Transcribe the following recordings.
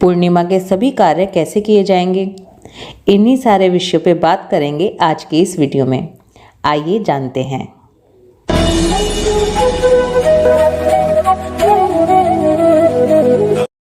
पूर्णिमा के सभी कार्य कैसे किए जाएंगे, इन्हीं सारे विषयों पर बात करेंगे आज की इस वीडियो में। आइए जानते हैं।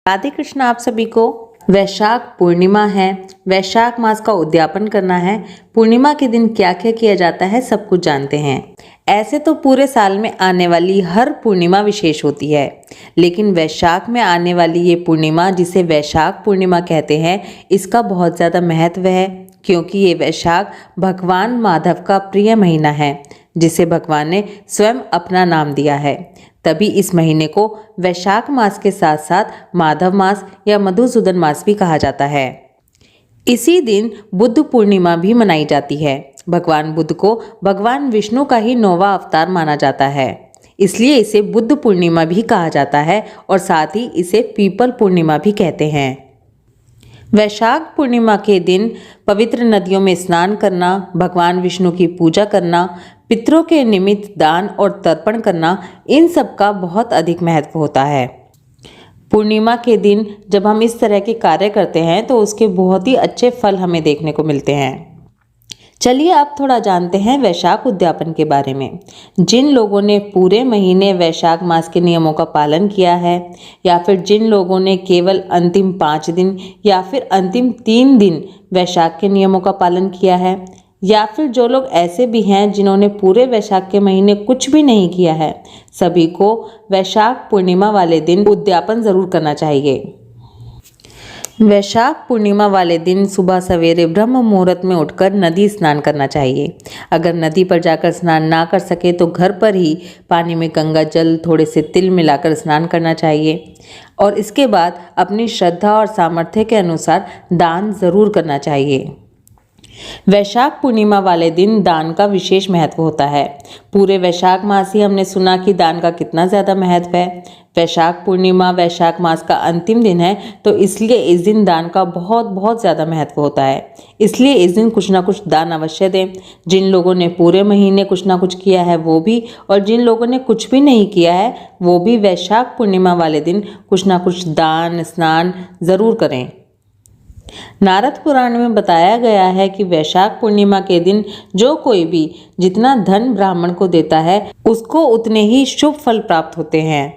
राधे कृष्ण आप सभी को। वैशाख पूर्णिमा है। वैशाख मास का उद्यापन करना है। पूर्णिमा के दिन क्या क्या किया जाता है सब कुछ जानते हैं। ऐसे तो पूरे साल में आने वाली हर पूर्णिमा विशेष होती है, लेकिन वैशाख में आने वाली ये पूर्णिमा जिसे वैशाख पूर्णिमा कहते हैं, इसका बहुत ज़्यादा महत्व है, क्योंकि ये वैशाख भगवान माधव का प्रिय महीना है, जिसे भगवान ने स्वयं अपना नाम दिया है। तभी इस महीने को वैशाख मास के साथ साथ माधव मास या मधुसूदन मास भी कहा जाता है। इसी दिन बुद्ध पूर्णिमा भी मनाई जाती है। भगवान बुद्ध को भगवान विष्णु का ही 9वां अवतार माना जाता है, इसलिए इसे बुद्ध पूर्णिमा भी कहा जाता है और साथ ही इसे पीपल पूर्णिमा भी कहते हैं। वैशाख पूर्णिमा के दिन पवित्र नदियों में स्नान करना, भगवान विष्णु की पूजा करना, पितरों के निमित्त दान और तर्पण करना, इन सब का बहुत अधिक महत्व होता है। पूर्णिमा के दिन जब हम इस तरह के कार्य करते हैं तो उसके बहुत ही अच्छे फल हमें देखने को मिलते हैं। चलिए अब थोड़ा जानते हैं वैशाख उद्यापन के बारे में। जिन लोगों ने पूरे महीने वैशाख मास के नियमों का पालन किया है, या फिर जिन लोगों ने केवल अंतिम 5 दिन या फिर अंतिम 3 दिन वैशाख के नियमों का पालन किया है, या फिर जो लोग ऐसे भी हैं जिन्होंने पूरे वैशाख के महीने कुछ भी नहीं किया है, सभी को वैशाख पूर्णिमा वाले दिन उद्यापन जरूर करना चाहिए। वैशाख पूर्णिमा वाले दिन सुबह सवेरे ब्रह्म मुहूर्त में उठकर नदी स्नान करना चाहिए। अगर नदी पर जाकर स्नान ना कर सके तो घर पर ही पानी में गंगा जल थोड़े से तिल मिलाकर स्नान करना चाहिए, और इसके बाद अपनी श्रद्धा और सामर्थ्य के अनुसार दान जरूर करना चाहिए। वैशाख पूर्णिमा वाले दिन दान का विशेष महत्व होता है। पूरे वैशाख मास ही हमने सुना कि दान का कितना ज़्यादा महत्व है। वैशाख पूर्णिमा वैशाख मास का अंतिम दिन है, तो इसलिए इस दिन दान का बहुत ज़्यादा महत्व होता है। इसलिए इस दिन कुछ ना कुछ दान अवश्य दें। जिन लोगों ने पूरे महीने कुछ ना कुछ किया है वो भी, और जिन लोगों ने कुछ भी नहीं किया है वो भी वैशाख पूर्णिमा वाले दिन कुछ ना कुछ दान स्नान ज़रूर करें। नारद पुराण में बताया गया है कि वैशाख पूर्णिमा के दिन जो कोई भी जितना धन ब्राह्मण को देता है उसको उतने ही शुभ फल प्राप्त होते हैं।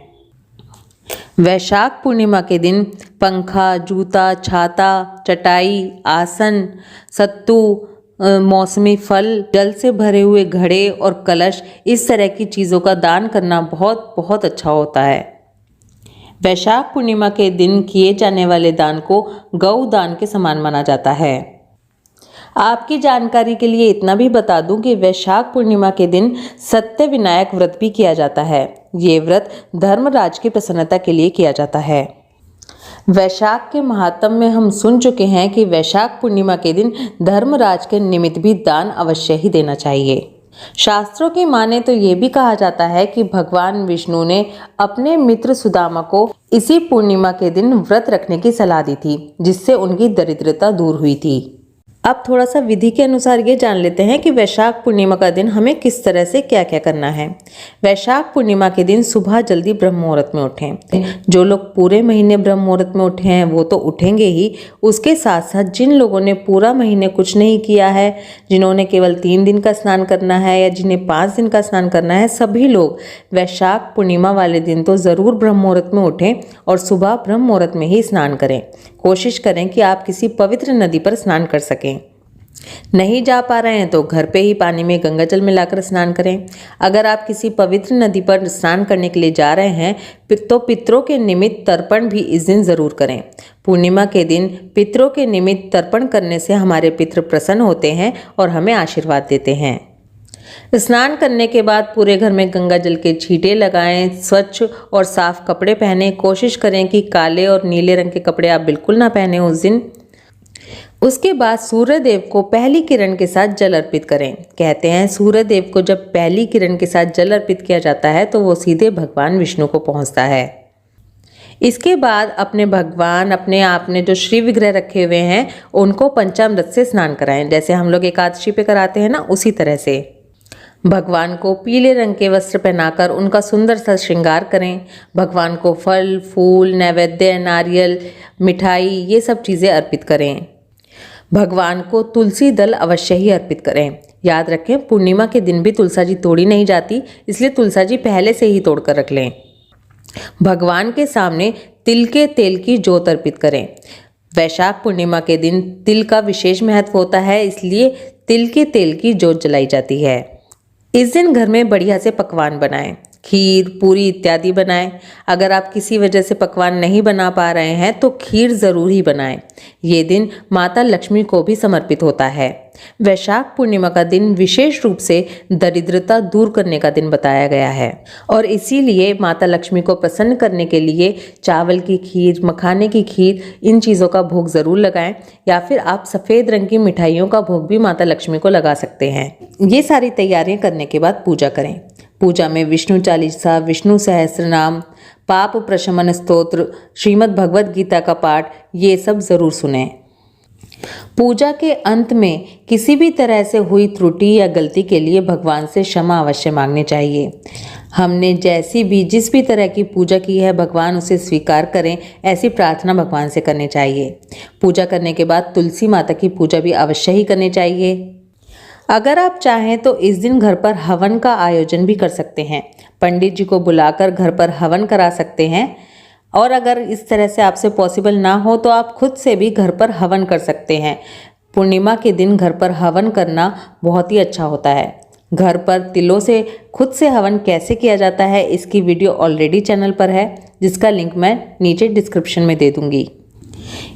वैशाख पूर्णिमा के दिन पंखा, जूता, छाता, चटाई, आसन, सत्तू, मौसमी फल, जल से भरे हुए घड़े और कलश, इस तरह की चीज़ों का दान करना बहुत अच्छा होता है। वैशाख पूर्णिमा के दिन किए जाने वाले दान को गौ दान के समान माना जाता है। आपकी जानकारी के लिए इतना भी बता दूं कि वैशाख पूर्णिमा के दिन सत्य विनायक व्रत भी किया जाता है। ये व्रत धर्मराज की प्रसन्नता के लिए किया जाता है। वैशाख के महात्म में हम सुन चुके हैं कि वैशाख पूर्णिमा के दिन धर्मराज के निमित्त भी दान अवश्य ही देना चाहिए। शास्त्रों की माने तो ये भी कहा जाता है कि भगवान विष्णु ने अपने मित्र सुदामा को इसी पूर्णिमा के दिन व्रत रखने की सलाह दी थी, जिससे उनकी दरिद्रता दूर हुई थी। अब थोड़ा सा विधि के अनुसार ये जान लेते हैं कि वैशाख पूर्णिमा का दिन हमें किस तरह से क्या क्या करना है। वैशाख पूर्णिमा के दिन सुबह जल्दी ब्रह्म मुहूर्त में उठें। जो लोग पूरे महीने ब्रह्म मुहूर्त में उठे हैं वो तो उठेंगे ही, उसके साथ साथ जिन लोगों ने पूरा महीने कुछ नहीं किया है, जिन्होंने केवल 3 दिन का स्नान करना है या जिन्हें 5 दिन का स्नान करना है, सभी लोग वैशाख पूर्णिमा वाले दिन तो ज़रूर ब्रह्म मुहूर्त में उठें और सुबह ब्रह्म मुहूर्त में ही स्नान करें। कोशिश करें कि आप किसी पवित्र नदी पर स्नान कर सकें। नहीं जा पा रहे हैं तो घर पे ही पानी में गंगा जल मिलाकर स्नान करें। अगर आप किसी पवित्र नदी पर स्नान करने के लिए जा रहे हैं तो पितरों के निमित्त तर्पण भी इस दिन ज़रूर करें। पूर्णिमा के दिन पितरों के निमित्त तर्पण करने से हमारे पितृ प्रसन्न होते हैं और हमें आशीर्वाद देते हैं। स्नान करने के बाद पूरे घर में गंगा जल के छींटे लगाएं। स्वच्छ और साफ कपड़े पहने। कोशिश करें कि काले और नीले रंग के कपड़े आप बिल्कुल ना पहने उस दिन। उसके बाद सूर्य देव को पहली किरण के साथ जल अर्पित करें। कहते हैं सूर्य देव को जब पहली किरण के साथ जल अर्पित किया जाता है तो वो सीधे भगवान विष्णु को पहुंचता है। इसके बाद अपने भगवान अपने आपने जो श्री विग्रह रखे हुए हैं उनको पंचामृत से स्नान कराएं, जैसे हम लोग एकादशी पे कराते हैं ना, उसी तरह से। भगवान को पीले रंग के वस्त्र पहनाकर उनका सुंदर सा श्रृंगार करें। भगवान को फल, फूल, नैवेद्य, नारियल, मिठाई ये सब चीज़ें अर्पित करें। भगवान को तुलसी दल अवश्य ही अर्पित करें। याद रखें, पूर्णिमा के दिन भी तुलसा जी तोड़ी नहीं जाती, इसलिए तुलसा जी पहले से ही तोड़ कर रख लें। भगवान के सामने तिल के तेल की जोत अर्पित करें। वैशाख पूर्णिमा के दिन तिल का विशेष महत्व होता है, इसलिए तिल के तेल की जोत जलाई जाती है। इस दिन घर में बढ़िया से पकवान बनाएं, खीर, पूरी इत्यादि बनाएं। अगर आप किसी वजह से पकवान नहीं बना पा रहे हैं तो खीर ज़रूर ही बनाएं। ये दिन माता लक्ष्मी को भी समर्पित होता है। वैशाख पूर्णिमा का दिन विशेष रूप से दरिद्रता दूर करने का दिन बताया गया है और इसीलिए माता लक्ष्मी को प्रसन्न करने के लिए चावल की खीर, मखाने की खीर, इन चीज़ों का भोग ज़रूर लगाएं या फिर आप सफ़ेद रंग की मिठाइयों का भोग भी माता लक्ष्मी को लगा सकते हैं। ये सारी तैयारियां करने के बाद पूजा करें। पूजा में विष्णु चालीसा, विष्णु सहस्त्रनाम, पाप प्रशमन स्तोत्र, श्रीमद् भगवद गीता का पाठ ये सब ज़रूर सुनें। पूजा के अंत में किसी भी तरह से हुई त्रुटि या गलती के लिए भगवान से क्षमा अवश्य मांगनी चाहिए। हमने जिस भी तरह की पूजा की है भगवान उसे स्वीकार करें, ऐसी प्रार्थना भगवान से करनी चाहिए। पूजा करने के बाद तुलसी माता की पूजा भी अवश्य ही करनी चाहिए। अगर आप चाहें तो इस दिन घर पर हवन का आयोजन भी कर सकते हैं। पंडित जी को बुलाकर घर पर हवन करा सकते हैं और अगर इस तरह से आपसे पॉसिबल ना हो तो आप खुद से भी घर पर हवन कर सकते हैं। पूर्णिमा के दिन घर पर हवन करना बहुत ही अच्छा होता है। घर पर तिलों से खुद से हवन कैसे किया जाता है इसकी वीडियो ऑलरेडी चैनल पर है, जिसका लिंक मैं नीचे डिस्क्रिप्शन में दे दूँगी।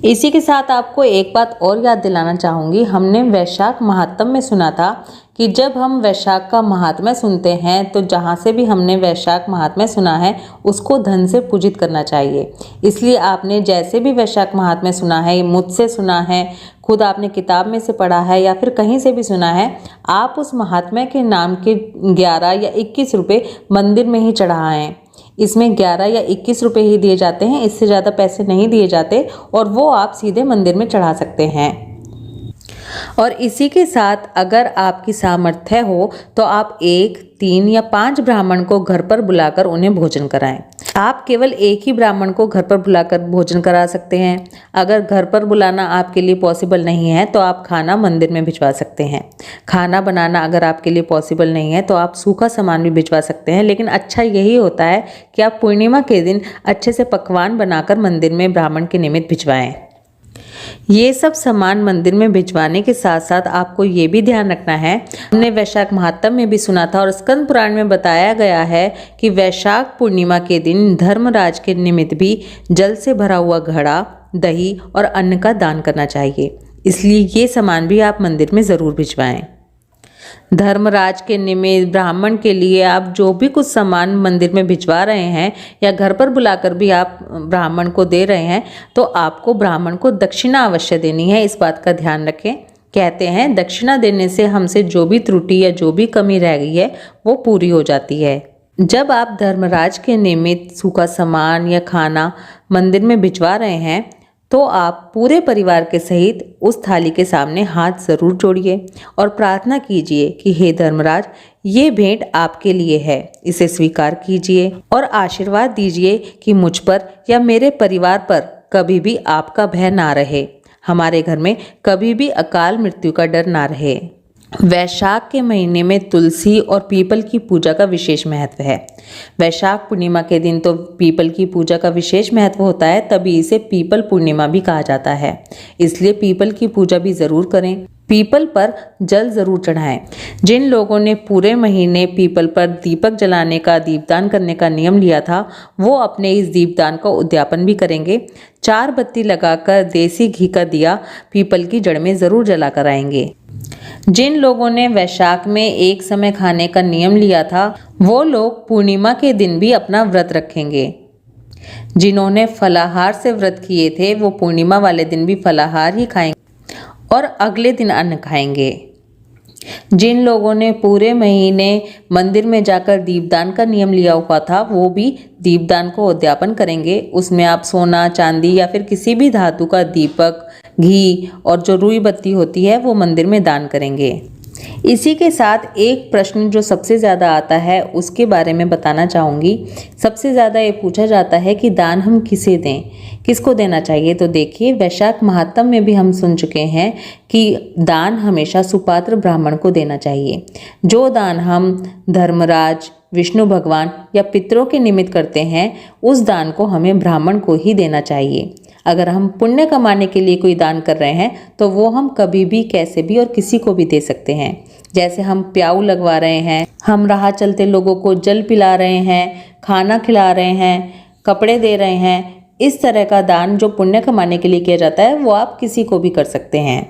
इसी के साथ आपको एक बात और याद दिलाना चाहूँगी। हमने वैशाख महात्म्य में सुना था कि जब हम वैशाख का महात्म्य सुनते हैं तो जहाँ से भी हमने वैशाख महात्म्य सुना है उसको धन से पूजित करना चाहिए। इसलिए आपने जैसे भी वैशाख महात्म्य सुना है, मुझसे सुना है, खुद आपने किताब में से पढ़ा है या फिर कहीं से भी सुना है, आप उस महात्म्य के नाम के 11 या 21 रुपये मंदिर में ही चढ़ाएं। इसमें 11 या 21 रुपये ही दिए जाते हैं, इससे ज़्यादा पैसे नहीं दिए जाते और वो आप सीधे मंदिर में चढ़ा सकते हैं। और इसी के साथ अगर आपकी सामर्थ्य हो तो आप 1, 3 या 5 ब्राह्मण को घर पर बुलाकर उन्हें भोजन कराएं। आप केवल एक ही ब्राह्मण को घर पर बुलाकर भोजन करा सकते हैं। अगर घर पर बुलाना आपके लिए पॉसिबल नहीं है तो आप खाना मंदिर में भिजवा सकते हैं। खाना बनाना अगर आपके लिए पॉसिबल नहीं है तो आप सूखा सामान भी भिजवा सकते हैं, लेकिन अच्छा यही होता है कि आप पूर्णिमा के दिन अच्छे से पकवान बनाकर मंदिर में ब्राह्मण के निमित्त भिजवाएं। ये सब सामान मंदिर में भिजवाने के साथ साथ आपको ये भी ध्यान रखना है, हमने वैशाख महात्म्य में भी सुना था और स्कंद पुराण में बताया गया है कि वैशाख पूर्णिमा के दिन धर्मराज के निमित्त भी जल से भरा हुआ घड़ा, दही और अन्न का दान करना चाहिए। इसलिए ये सामान भी आप मंदिर में ज़रूर भिजवाएं। धर्मराज के निमित्त ब्राह्मण के लिए आप जो भी कुछ सामान मंदिर में भिजवा रहे हैं या घर पर बुलाकर भी आप ब्राह्मण को दे रहे हैं तो आपको ब्राह्मण को दक्षिणा अवश्य देनी है। इस बात का ध्यान रखें। कहते हैं दक्षिणा देने से हमसे जो भी त्रुटि या जो भी कमी रह गई है वो पूरी हो जाती है। जब आप धर्मराज के निमित्त सूखा सामान या खाना मंदिर में भिजवा रहे हैं तो आप पूरे परिवार के सहित उस थाली के सामने हाथ ज़रूर जोड़िए और प्रार्थना कीजिए कि हे धर्मराज, ये भेंट आपके लिए है, इसे स्वीकार कीजिए और आशीर्वाद दीजिए कि मुझ पर या मेरे परिवार पर कभी भी आपका भय ना रहे, हमारे घर में कभी भी अकाल मृत्यु का डर ना रहे। वैशाख के महीने में तुलसी और पीपल की पूजा का विशेष महत्व है। वैशाख पूर्णिमा के दिन तो पीपल की पूजा का विशेष महत्व होता है, तभी इसे पीपल पूर्णिमा भी कहा जाता है। इसलिए पीपल की पूजा भी ज़रूर करें। पीपल पर जल ज़रूर चढ़ाएं। जिन लोगों ने पूरे महीने पीपल पर दीपक जलाने का, दीपदान करने का नियम लिया था, वो अपने इस दीपदान का उद्यापन भी करेंगे। 4 बत्ती लगाकर देसी घी का दिया पीपल की जड़ में ज़रूर जला कर आएंगे। जिन लोगों ने वैशाख में एक समय खाने का नियम लिया था वो लोग पूर्णिमा के दिन भी अपना व्रत रखेंगे। जिन्होंने फलाहार से व्रत किए थे वो पूर्णिमा वाले दिन भी फलाहार ही खाएंगे और अगले दिन अन्न खाएंगे। जिन लोगों ने पूरे महीने मंदिर में जाकर दीपदान का नियम लिया हुआ था वो भी दीपदान को उद्यापन करेंगे। उसमें आप सोना, चांदी या फिर किसी भी धातु का दीपक, घी और जो रुई बत्ती होती है वो मंदिर में दान करेंगे। इसी के साथ एक प्रश्न जो सबसे ज़्यादा आता है उसके बारे में बताना चाहूँगी। सबसे ज़्यादा ये पूछा जाता है कि दान हम किसे दें, किसको देना चाहिए। तो देखिए, वैशाख महात्म में भी हम सुन चुके हैं कि दान हमेशा सुपात्र ब्राह्मण को देना चाहिए। जो दान हम धर्मराज, विष्णु भगवान या पितरों के निमित्त करते हैं, उस दान को हमें ब्राह्मण को ही देना चाहिए। अगर हम पुण्य कमाने के लिए कोई दान कर रहे हैं तो वो हम कभी भी, कैसे भी और किसी को भी दे सकते हैं। जैसे हम प्याऊ लगवा रहे हैं, हम राह चलते लोगों को जल पिला रहे हैं, खाना खिला रहे हैं, कपड़े दे रहे हैं। इस तरह का दान जो पुण्य कमाने के लिए किया जाता है वो आप किसी को भी कर सकते हैं।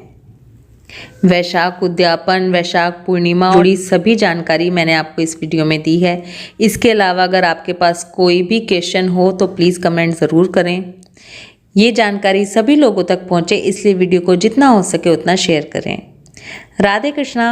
वैशाख उद्यापन, वैशाख पूर्णिमा जुड़ी सभी जानकारी मैंने आपको इस वीडियो में दी है। इसके अलावा अगर आपके पास कोई भी क्वेश्चन हो तो प्लीज़ कमेंट ज़रूर करें। ये जानकारी सभी लोगों तक पहुँचे, इसलिए वीडियो को जितना हो सके उतना शेयर करें। राधे कृष्णा।